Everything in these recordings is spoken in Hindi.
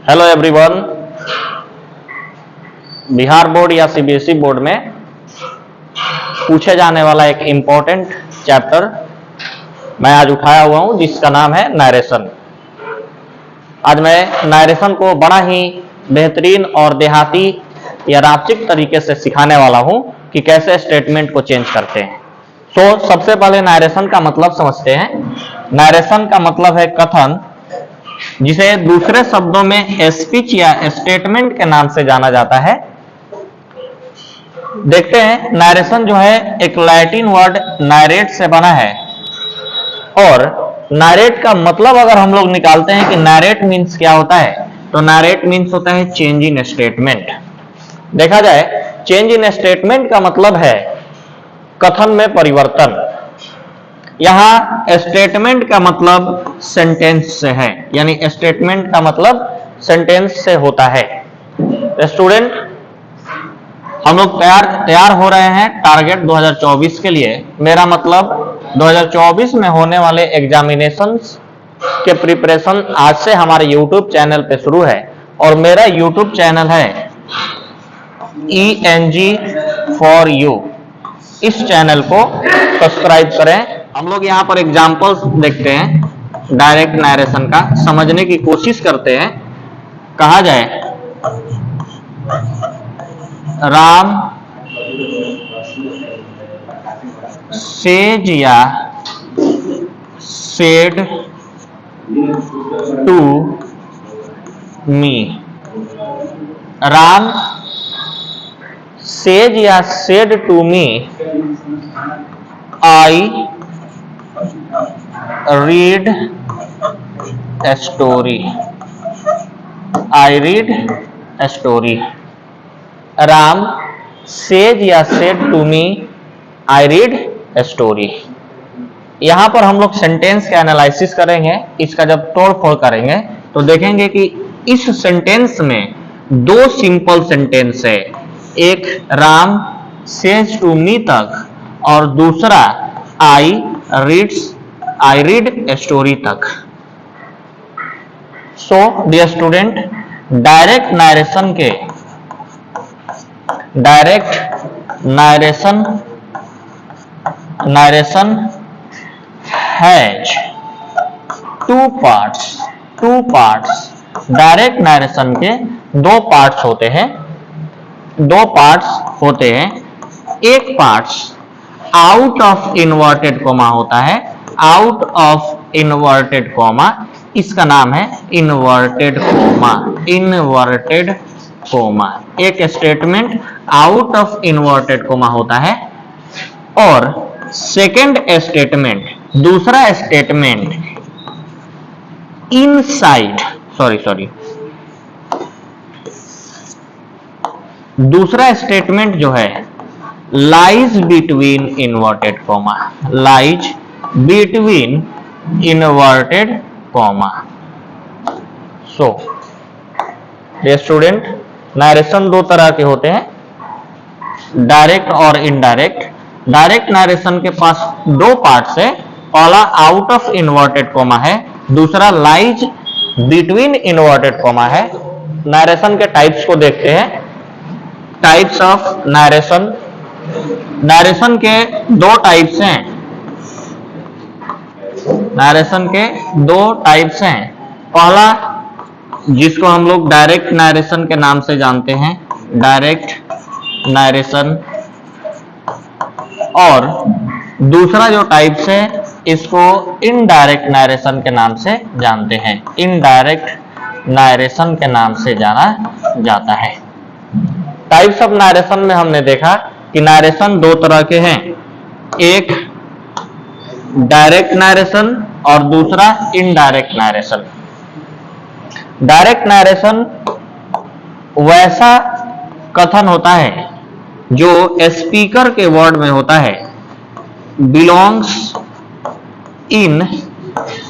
Hello everyone. बिहार बोर्ड या सीबीएसई बोर्ड में पूछे जाने वाला एक इम्पोर्टेंट चैप्टर मैं आज उठाया हुआ हूं, जिसका नाम है नरेशन। आज मैं नरेशन को बड़ा ही बेहतरीन और देहाती या रापचिक तरीके से सिखाने वाला हूं कि कैसे स्टेटमेंट को चेंज करते हैं। तो सबसे पहले नरेशन का मतलब समझते हैं। नरेशन का मतलब है कथन, जिसे दूसरे शब्दों में स्पीच या स्टेटमेंट के नाम से जाना जाता है। देखते हैं, नरेशन जो है एक लैटिन वर्ड नरेट से बना है, और नरेट का मतलब अगर हम लोग निकालते हैं कि नरेट मीन्स क्या होता है, तो नरेट मीन्स होता है चेंज इन स्टेटमेंट। देखा जाए, चेंज इन स्टेटमेंट का मतलब है कथन में परिवर्तन। यहां स्टेटमेंट का मतलब सेंटेंस से है, यानी स्टेटमेंट का मतलब सेंटेंस से होता है। स्टूडेंट, हम लोग तैयार हो रहे हैं टारगेट 2024 के लिए। मेरा मतलब 2024 में होने वाले एग्जामिनेशंस के प्रिपरेशन आज से हमारे यूट्यूब चैनल पे शुरू है, और मेरा यूट्यूब चैनल है ENG फॉर यू। इस चैनल को सब्सक्राइब करें। हम लोग यहाँ पर एग्जाम्पल्स देखते हैं, डायरेक्ट नरेशन का समझने की कोशिश करते हैं। कहा जाए, राम सेज या said to me. Ram says या said to me, I read a story. I read a story. Ram says या said to me, I read a story. यहां पर हम लोग सेंटेंस का एनालिसिस करेंगे। इसका जब तोड़ फोड़ करेंगे तो देखेंगे कि इस सेंटेंस में दो सिंपल सेंटेंस है, एक राम सेज टू मी तक और दूसरा आई रीड ए स्टोरी तक। So dear student, direct narration has two parts. Direct narration के दो पार्ट्स होते हैं। एक parts out of inverted comma होता है, आउट ऑफ इन्वर्टेड कोमा, इसका नाम है इन्वर्टेड कोमा। एक statement out of inverted comma होता है, और सेकंड स्टेटमेंट, दूसरा स्टेटमेंट इनसाइड, दूसरा स्टेटमेंट जो है lies between inverted comma, lies between inverted comma. So dear student, narration दो तरह के होते हैं, डायरेक्ट और इनडायरेक्ट। डायरेक्ट नरेशन के पास दो पार्ट्स है, पहला आउट ऑफ इन्वर्टेड कोमा है, दूसरा लाइज बिटवीन इन्वर्टेड कोमा है। नरेशन के टाइप्स को देखते हैं। Types of narration. नरेशन के दो टाइप्स हैं। नरेशन के दो टाइप्स हैं। पहला, जिसको हम लोग डायरेक्ट नरेशन के नाम से जानते हैं, डायरेक्ट नरेशन, और दूसरा जो टाइप्स है इसको इनडायरेक्ट नरेशन के नाम से जानते हैं। इनडायरेक्ट नरेशन के नाम से जाना जाता है। टाइप्स ऑफ नरेशन में हमने देखा कि नरेशन दो तरह के हैं, एक डायरेक्ट नरेशन और दूसरा इनडायरेक्ट नरेशन। डायरेक्ट नरेशन वैसा कथन होता है जो स्पीकर के वर्ड में होता है, बिलोंग्स इन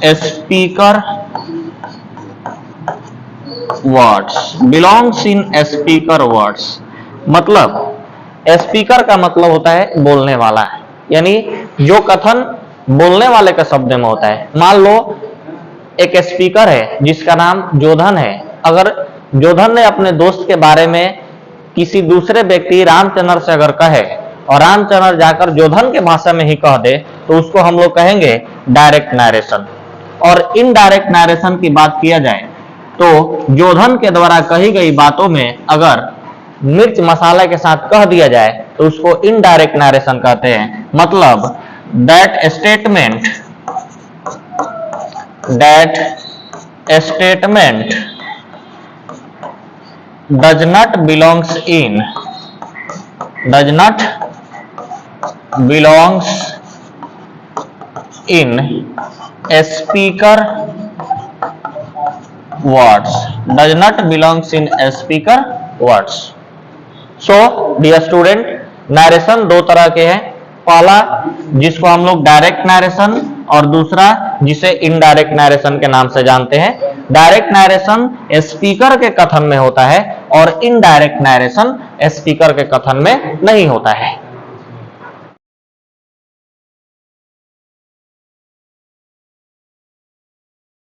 स्पीकर वर्ड्स। मतलब स्पीकर का मतलब होता है बोलने वाला, यानी जो कथन बोलने वाले के शब्द में होता है। मान लो एक स्पीकर है जिसका नाम जोधन है, अगर जोधन ने अपने दोस्त के बारे में किसी दूसरे व्यक्ति रामचंद्र से अगर कहे और रामचंद्र जाकर जोधन के भाषा में ही कह दे तो उसको हम लोग कहेंगे डायरेक्ट नरेशन। और इनडायरेक्ट नरेशन की बात किया जाए तो जोधन के द्वारा कही गई बातों में अगर मिर्च मसाला के साथ कह दिया जाए तो उसको इनडायरेक्ट नरेशन कहते हैं। मतलब that statement does not belongs in speaker words। So dear student, narration दो तरह के हैं, पहला जिसको हम लोग डायरेक्ट नरेशन और दूसरा जिसे इनडायरेक्ट नरेशन के नाम से जानते हैं। डायरेक्ट नरेशन स्पीकर के कथन में होता है और इनडायरेक्ट नरेशन स्पीकर के कथन में नहीं होता है।